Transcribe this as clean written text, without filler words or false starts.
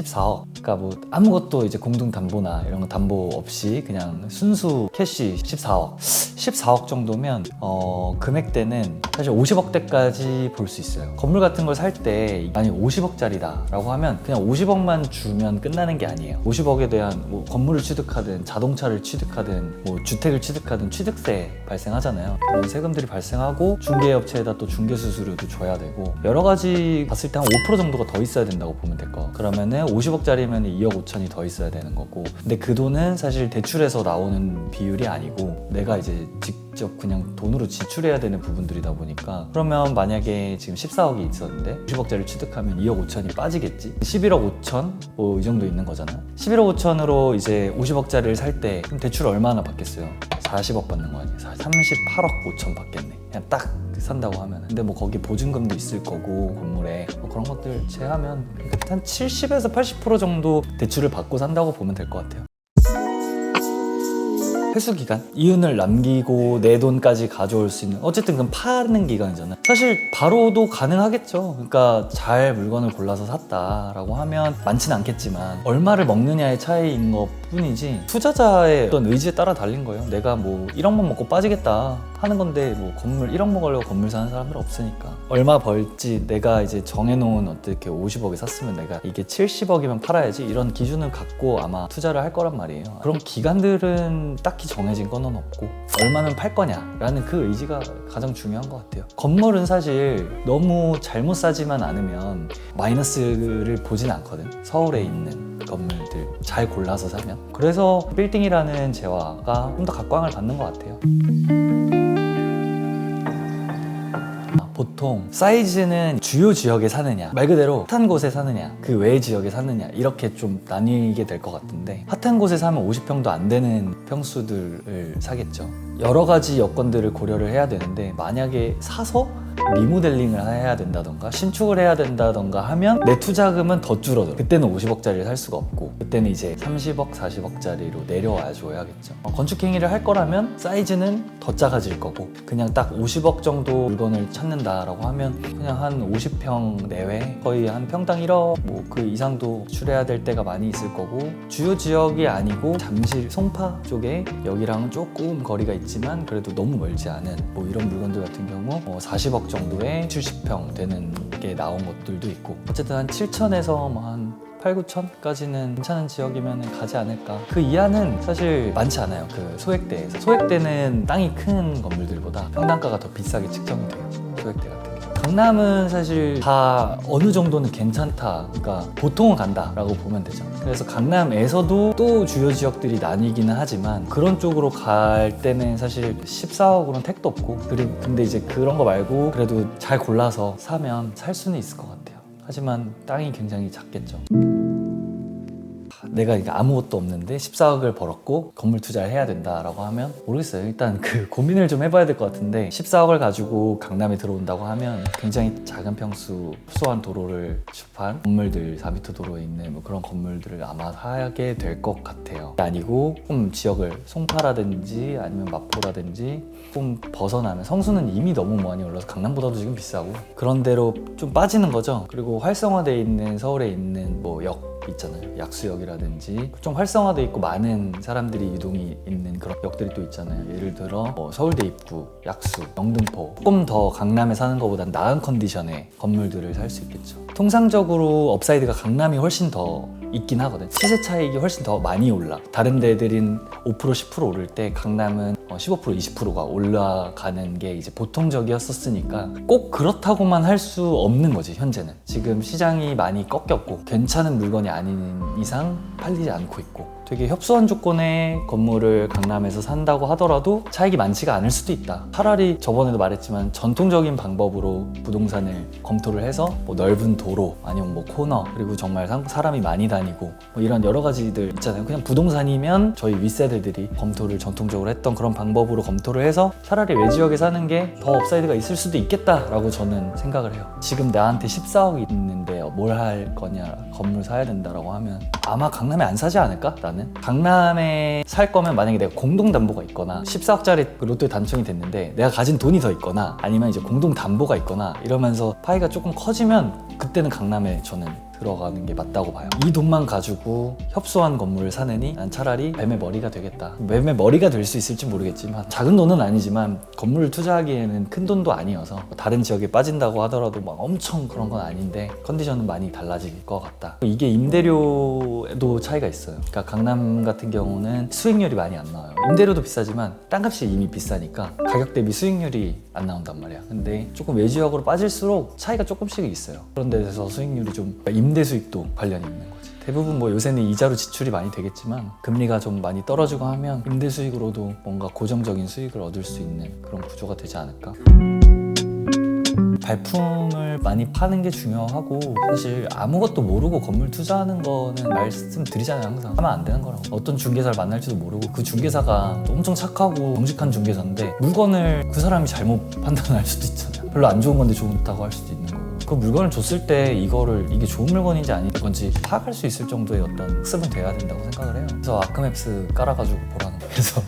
14억. 그러니까 뭐 아무것도 이제 공동담보나 이런 거 담보 없이 그냥 순수 캐시 14억. 14억 정도면 금액대는 사실 50억대까지 볼 수 있어요. 건물 같은 걸 살 때 만약 50억짜리다 라고 하면 그냥 50억만 주면 끝나는 게 아니에요. 50억에 대한 뭐 건물을 취득하든 자동차를 취득하든 뭐 주택을 취득하든 취득세 발생하잖아요. 그런 세금들이 발생하고 중개업체에다 또 중개수수료도 줘야 되고 여러 가지 봤을 때 한 5% 정도가 더 있어야 된다고 보면 될 거. 그러면은 50억짜리면 2억 5천이 더 있어야 되는 거고, 근데 그 돈은 사실 대출에서 나오는 비율이 아니고 내가 이제 직접 그냥 돈으로 지출해야 되는 부분들이다 보니까, 그러면 만약에 지금 14억이 있었는데 50억짜리 취득하면 2억 5천이 빠지겠지. 11억 5천 뭐 이 정도 있는 거잖아. 11억 5천으로 이제 50억짜리를 살 때 그럼 대출 얼마나 받겠어요? 40억 받는 거 아니에요? 38억 5천 받겠네. 그냥 딱 산다고 하면. 근데 뭐 거기 보증금도 있을 거고 건물에 뭐 그런 것들 제하면 한 70에서 80% 정도 대출을 받고 산다고 보면 될 것 같아요. 회수 기간? 이윤을 남기고 내 돈까지 가져올 수 있는, 어쨌든 그건 파는 기간이잖아. 사실 바로도 가능하겠죠. 그러니까 잘 물건을 골라서 샀다라고 하면 많지는 않겠지만 얼마를 먹느냐의 차이인 것 뿐이지, 투자자의 어떤 의지에 따라 달린 거예요. 내가 뭐 1억만 먹고 빠지겠다 하는 건데 뭐 건물 1억 먹으려고 건물 사는 사람들 없으니까, 얼마 벌지 내가 이제 정해놓은 어떻게 50억에 샀으면 내가 이게 70억이면 팔아야지 이런 기준을 갖고 아마 투자를 할 거란 말이에요. 그런 기간들은 딱히 정해진 건 없고 얼마면 팔 거냐라는 그 의지가 가장 중요한 것 같아요. 건물은 사실 너무 잘못 사지만 않으면 마이너스를 보진 않거든. 서울에 있는 건물들 잘 골라서 사면. 그래서 빌딩이라는 재화가 좀 더 각광을 받는 것 같아요. 보통 사이즈는 주요 지역에 사느냐, 말 그대로 핫한 곳에 사느냐, 그 외 지역에 사느냐, 이렇게 좀 나뉘게 될 것 같은데, 핫한 곳에 사면 50평도 안 되는 평수들을 사겠죠. 여러 가지 여건들을 고려를 해야 되는데, 만약에 사서 리모델링을 해야 된다던가 신축을 해야 된다던가 하면 내 투자금은 더 줄어들어. 그때는 50억짜리를 살 수가 없고, 그때는 이제 30억, 40억짜리로 내려와 줘야겠죠. 건축 행위를 할 거라면 사이즈는 더 작아질 거고, 그냥 딱 50억 정도 물건을 찾는다라고 하면 그냥 한 50평 내외, 거의 한 평당 1억 뭐 그 이상도 출해야 될 때가 많이 있을 거고, 주요 지역이 아니고 잠실, 송파 쪽에 여기랑은 조금 거리가 있지만 그래도 너무 멀지 않은 뭐 이런 물건들 같은 경우 40억 정도에 70평 되는 게 나온 것들도 있고, 어쨌든 한 7천에서 뭐 한 8, 9천까지는 괜찮은 지역이면 가지 않을까. 그 이하는 사실 많지 않아요. 그 소액대에서. 소액대는 땅이 큰 건물들보다 평당가가 더 비싸게 측정이 돼요. 소액대 같은 경우. 강남은 사실 다 어느 정도는 괜찮다, 그러니까 보통은 간다라고 보면 되죠. 그래서 강남에서도 또 주요 지역들이 나뉘기는 하지만 그런 쪽으로 갈 때는 사실 14억으로는 택도 없고, 그리고 근데 이제 그런 거 말고 그래도 잘 골라서 사면 살 수는 있을 것 같아요. 하지만 땅이 굉장히 작겠죠. 내가 아무것도 없는데 14억을 벌었고 건물 투자를 해야 된다라고 하면 모르겠어요. 일단 그 고민을 좀 해봐야 될 것 같은데, 14억을 가지고 강남에 들어온다고 하면 굉장히 작은 평수, 소소한 도로를 접한 건물들, 4m 도로에 있는 뭐 그런 건물들을 아마 사게 될 것 같아요. 아니고 좀 지역을 송파라든지 아니면 마포라든지 좀 벗어나면, 성수는 이미 너무 많이 올라서 강남보다도 지금 비싸고 그런 데로 좀 빠지는 거죠. 그리고 활성화되어 있는 서울에 있는 뭐 역 있잖아요. 약수역이라든지 좀 활성화돼 있고 많은 사람들이 이동이 있는 그런 역들이 또 있잖아요. 예를 들어 서울대 입구, 약수, 영등포, 조금 더 강남에 사는 것보단 나은 컨디션의 건물들을 살 수 있겠죠. 통상적으로 업사이드가 강남이 훨씬 더 있긴 하거든. 시세 차익이 훨씬 더 많이 올라. 다른 데들은 5% 10% 오를 때 강남은 15% 20%가 올라가는 게 이제 보통적이었었으니까 꼭 그렇다고만 할 수 없는 거지. 현재는 지금 시장이 많이 꺾였고 괜찮은 물건이 아닌 이상 팔리지 않고 있고, 되게 협소한 조건의 건물을 강남에서 산다고 하더라도 차익이 많지가 않을 수도 있다. 차라리 저번에도 말했지만 전통적인 방법으로 부동산을 검토를 해서 뭐 넓은 도로 아니면 뭐 코너, 그리고 정말 사람이 많이 다니고 뭐 이런 여러 가지들 있잖아요. 그냥 부동산이면 저희 윗세대들이 검토를 전통적으로 했던 그런 방법으로 검토를 해서 차라리 외지역에 사는 게 더 업사이드가 있을 수도 있겠다라고 저는 생각을 해요. 지금 나한테 14억이 있는데 뭘 할 거냐, 건물 사야 된다라고 하면 아마 강남에 안 사지 않을까? 나는 강남에 살 거면 만약에 내가 공동담보가 있거나 14억짜리 로또 단총이 됐는데 내가 가진 돈이 더 있거나 아니면 이제 공동담보가 있거나 이러면서 파이가 조금 커지면 그때는 강남에 저는 들어가는 게 맞다고 봐요. 이 돈만 가지고 협소한 건물을 사느니 난 차라리 뱀의 머리가 되겠다. 뱀의 머리가 될 수 있을지 모르겠지만 작은 돈은 아니지만 건물을 투자하기에는 큰 돈도 아니어서 다른 지역에 빠진다고 하더라도 막 엄청 그런 건 아닌데 컨디션은 많이 달라질 것 같다. 이게 임대료에도 차이가 있어요. 그러니까 강남 같은 경우는 수익률이 많이 안 나와요. 임대료도 비싸지만 땅값이 이미 비싸니까 가격 대비 수익률이 안 나온단 말이야. 근데 조금 외지역으로 빠질수록 차이가 조금씩 있어요. 그런 데서 수익률이 좀 임대 수익도 관련이 있는 거지. 대부분 뭐 요새는 이자로 지출이 많이 되겠지만 금리가 좀 많이 떨어지고 하면 임대 수익으로도 뭔가 고정적인 수익을 얻을 수 있는 그런 구조가 되지 않을까. 발품을 많이 파는 게 중요하고 사실 아무것도 모르고 건물 투자하는 거는 말씀드리잖아요. 항상 하면 안 되는 거라고. 어떤 중개사를 만날지도 모르고 그 중개사가 엄청 착하고 정직한 중개사인데 물건을 그 사람이 잘못 판단할 수도 있잖아요. 별로 안 좋은 건데 좋다고 할 수도 있는 거고 그 물건을 줬을 때 이게 좋은 물건인지 아닌 건지 파악할 수 있을 정도의 어떤 학습은 돼야 된다고 생각을 해요. 그래서 아크맵스 깔아가지고 보라는 거예요. 그래서